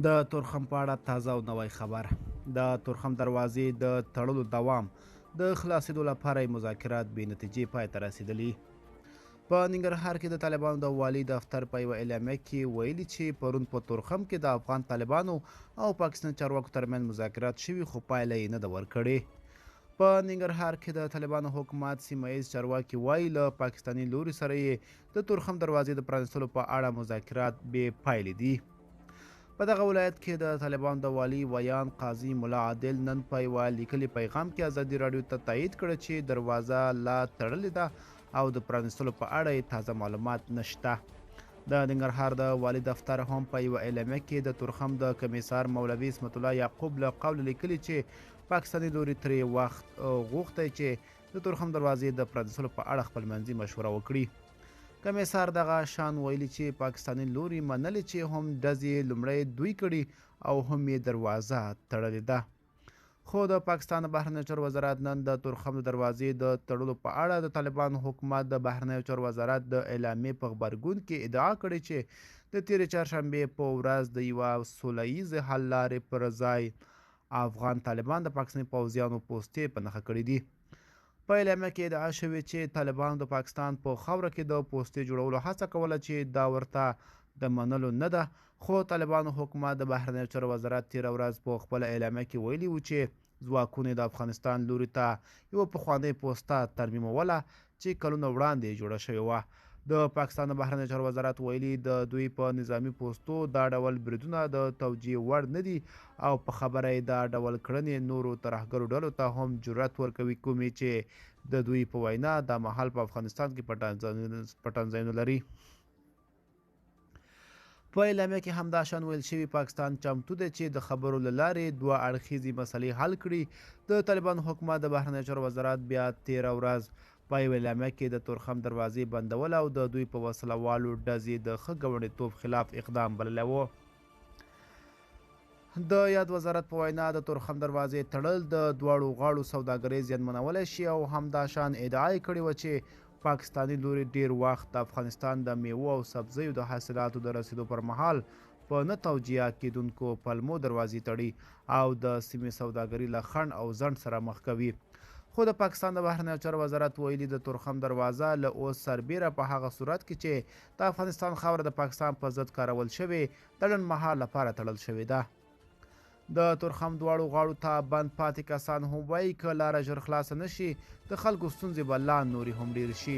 د تورخم په اړه تازه او نوی خبر. د تورخم دروازې د تړلو دوام د خلاصېدو لپاره یې مذاکرات بې نتیجې پای ته رسېدلي. په ننګرهار کې د طالبانو د والي دفتر په یوه اعلامیه کې ویلي چې پرون په تورخم کې د افغان طالبانو او پاکستان چارواکو ترمنځ مذاکرات شوي خو پایله یې نه ده ورکړې. په ننګرهار کې د طالبانو حکومت سیمه ییز چارواکي وایي له پاکستاني لوري سره یې د تورخم دروازې د پرانیستلو په اړه مذاکرات بې پایلې دي. په دغه ولایت کې د طالبانو د والي ویان قاضي ملا عادل نن په یوه لیکلي پیغام کې ازادي راډیو ته تایید کړه چې دروازه لا تړلې ده او د پرانیستلو په اړه یې تازه معلومات نشته. د ننګرهار د والي دفتر هم په یوه اعلامیه کې د تورخم د کمیسار مولوي اسمت الله یعقوب له قوله لیکلي چې پاکستاني لوري ترې وخت غوښتی چې د تورخم دروازې د پرانیستلو په اړه خپلمنځي مشوره وکړي. کمیسار دغه شان ویلي چې پاکستاني لوري منلې چې هم ډزې لومړی دوی کړي او هم یې دروازه تړلې ده. خو د پاکستان د بهرنیو چارو وزارت نن د تورخم د دروازې د تړلو په اړه د طالبانو حکومت د بهرنیو چارو وزارت د اعلامیې په غبرګون کې ادعا کړې چې د تېرې چهارشنبې په ورځ د یوه سوله ییزې حل لارې پر ځای افغان طالبان د پاکستاني پوځیانو پوستې په نښه کړي دي. په اعلامیه کې ادعا شوې چې طالبانو د پاکستان په خاوره کې د پوستې جوړولو هڅه کوله چې دا ورته د منلو نه ده. خو طالبانو حکومت د بهرنیو چارو وزارت تېره ورځ په خپله اعلامیه کې ویلي و چې ځواکونو د افغانستان لوري ته یوه پخوانۍ پوسته ترمیموله چې کلونه وړاندې جوړه شوې وه. د پاکستان د بهرنیو چارو وزارت ویلي د دوی په نظامی پوستو دا ډول بریدونه د توجیه وړ نه دي او په خبره یې دا ډول کړنې نورو ترهګرو ډلو ته هم جرأت ورکوي کومې چې د دوی په وینا دا مهال په افغانستان کې پټن ځایونه لري. په اعلامیه کې همداشان ویل شوي پاکستان چمتو دی چې د خبرو له لارې دوه اړخیزې مسلې حل کړي. د طالبانو حکومت د بهرنیو چارو وزارت بیا تېره ورځ په یوه اعلامیه کې د تورخم دروازې بندول او د دوی په وسله والو ډزې د ښه ګاونډیتوب خلاف اقدام بللی و. د یاد وزارت په وینا د تورخم دروازې تړل د دواړو غاړو سوداګرۍ زیانمنولی شي او همداشان ادعا یې کړې وه چې پاکستاني لوري ډیر وخت د افغانستان د میوو او سبزیو د حاصلاتو د رسیدو پر مهال په نه توجیه کېدونکو پلمو دروازې تړي او د سیمې سوداګري له خنډ او ځنډ سره مخ کوي. خو د پاکستان د بهرنیو چارو وزارت ویلي د تورخم دروازه له اوس سربیره په هغه صورت کې چې د افغانستان خاوره د پاکستان په ضد کارول شوې د لنډمهال لپاره تړل شوې ده. د تورخم دواړو غاړو ته بند پاتې کسان هم وایي که لاره ژر خلاصه نه شي د خلکو ستونزې به لا نورې هم ډېرې شي.